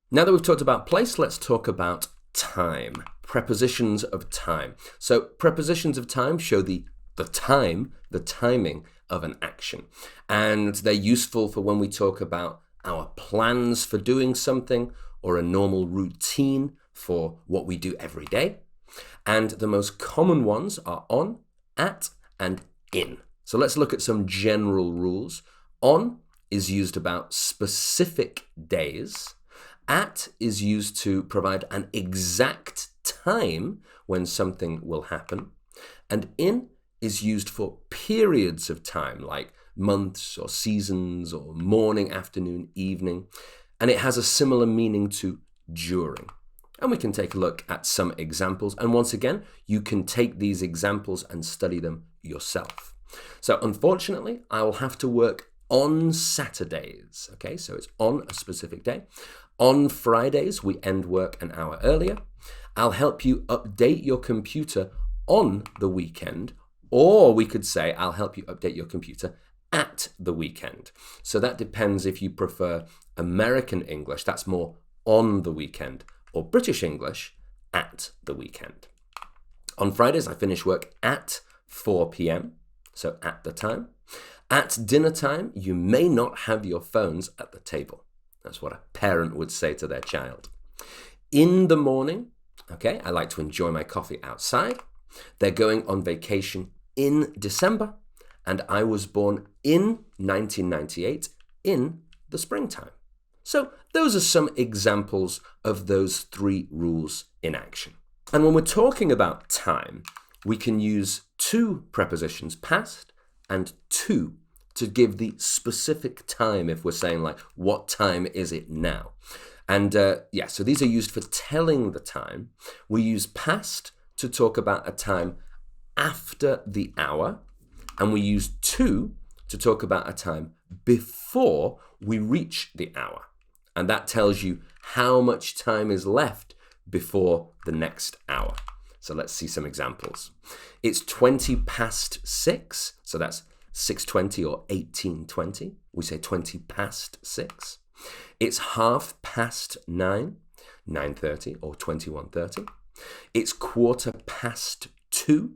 Now that we've talked about place, let's talk about time. Prepositions of time. So prepositions of time show the timing of an action. And they're useful for when we talk about our plans for doing something or a normal routine for what we do every day. And the most common ones are on, at, and in. So let's look at some general rules. On is used about specific days. At is used to provide an exact time when something will happen. And in is used for periods of time, like months or seasons or morning, afternoon, evening. And it has a similar meaning to during. And we can take a look at some examples. And once again, you can take these examples and study them yourself. So unfortunately, I will have to work on Saturdays. Okay, so it's on a specific day. On Fridays, we end work an hour earlier. I'll help you update your computer on the weekend, or we could say I'll help you update your computer at the weekend. So that depends if you prefer American English, that's more on the weekend, or British English, at the weekend. On Fridays, I finish work at 4 p.m., so at the time. At dinner time, you may not have your phones at the table. That's what a parent would say to their child. In the morning, okay, I like to enjoy my coffee outside. They're going on vacation in December, and I was born in 1998 in the springtime. So those are some examples of those three rules in action. And when we're talking about time, we can use two prepositions, past and to give the specific time if we're saying like, what time is it now? And so these are used for telling the time. We use past to talk about a time after the hour, and we use to talk about a time before we reach the hour. And that tells you how much time is left before the next hour. So let's see some examples. It's 20 past 6, so that's 6:20 or 18:20. We say 20 past 6. It's half past 9, 9:30 or 21:30. It's quarter past 2,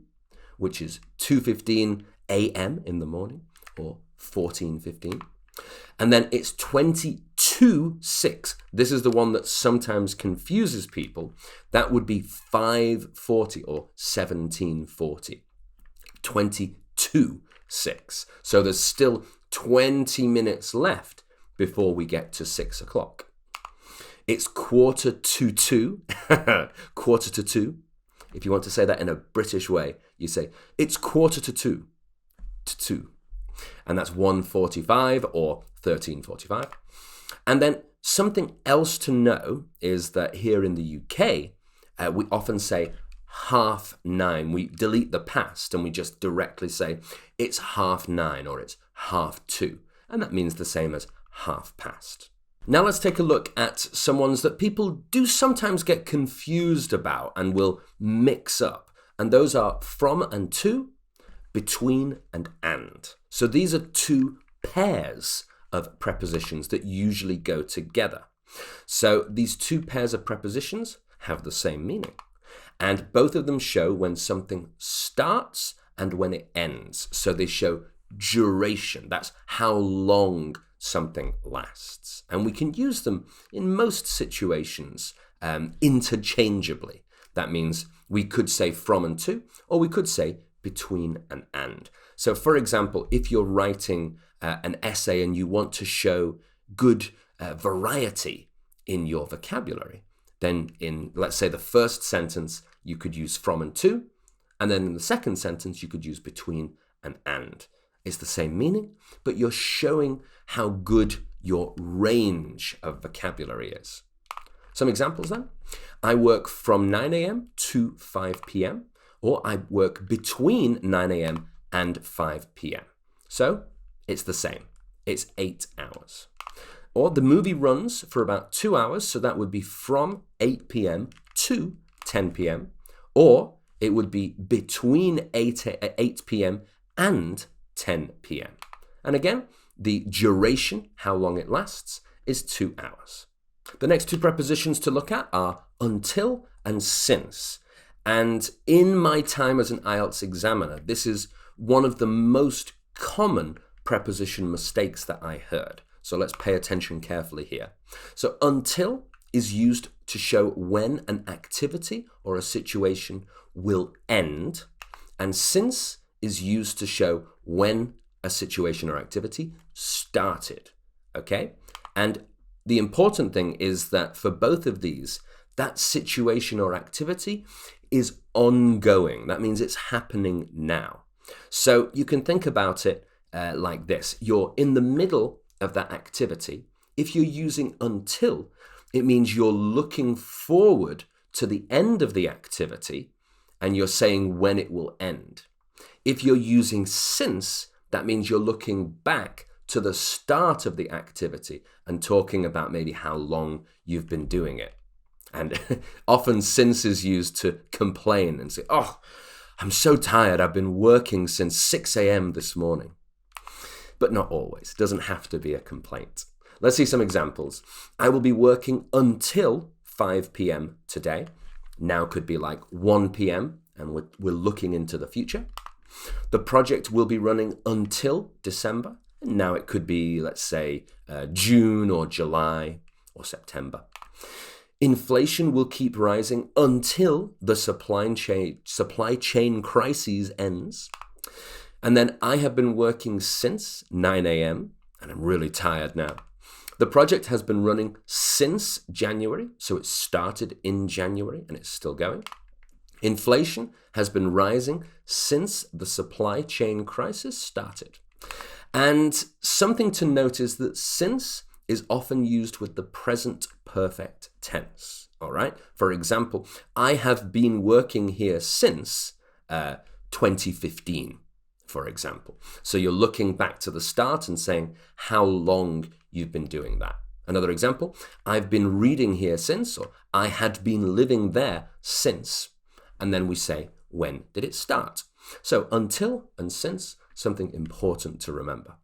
which is 2:15 a.m. in the morning or 14:15. And then it's 22:06. This is the one that sometimes confuses people. That would be 5:40 or 17:40. 22:06. So there's still 20 minutes left before we get to 6 o'clock. It's 1:45. Quarter to 2. If you want to say that in a British way, you say, it's 1:45 to 2. And that's 1:45 or 13:45. And then something else to know is that here in the UK, we often say 9:30. We delete the past and we just directly say it's 9:30 or it's 2:30. And that means the same as half past. Now let's take a look at some ones that people do sometimes get confused about and will mix up. And those are from and to, between and. So these are two pairs of prepositions that usually go together. So these two pairs of prepositions have the same meaning. And both of them show when something starts and when it ends. So they show duration. That's how long something lasts. And we can use them in most situations interchangeably. That means we could say from and to, or we could say between and. So for example, if you're writing an essay and you want to show good variety in your vocabulary, then in, let's say, the first sentence, you could use from and to, and then in the second sentence, you could use between and. It's the same meaning, but you're showing how good your range of vocabulary is. Some examples then. I work from 9 a.m. to 5 p.m., or I work between 9 a.m. and 5 p.m. So it's the same. It's 8 hours. Or the movie runs for about 2 hours, so that would be from 8 p.m. to 10 p.m., or it would be between 8 p.m. and 10 p.m. And again, the duration, how long it lasts, is 2 hours. The next two prepositions to look at are until and since. And in my time as an IELTS examiner, this is one of the most common preposition mistakes that I heard. So let's pay attention carefully here. So until is used to show when an activity or a situation will end, and since is used to show when a situation or activity started, okay? And the important thing is that for both of these, that situation or activity is ongoing. That means it's happening now. So you can think about it like this. You're in the middle of that activity. If you're using until, it means you're looking forward to the end of the activity and you're saying when it will end. If you're using since, that means you're looking back to the start of the activity and talking about maybe how long you've been doing it. And often since is used to complain and say, oh, I'm so tired. I've been working since 6 a.m. this morning. But not always. It doesn't have to be a complaint. Let's see some examples. I will be working until 5 p.m. today. Now could be like 1 p.m. and we're looking into the future. The project will be running until December. Now it could be, let's say, June or July or September. Inflation will keep rising until the supply chain crisis ends. And then I have been working since 9 a.m. and I'm really tired now. The project has been running since January, so it started in January and it's still going. Inflation has been rising since the supply chain crisis started. And something to note is that since is often used with the present perfect tense, all right? For example, I have been working here since 2015, for example. So you're looking back to the start and saying how long you've been doing that. Another example, I've been reading here since, or I had been living there since. And then we say, when did it start? So until and since, something important to remember.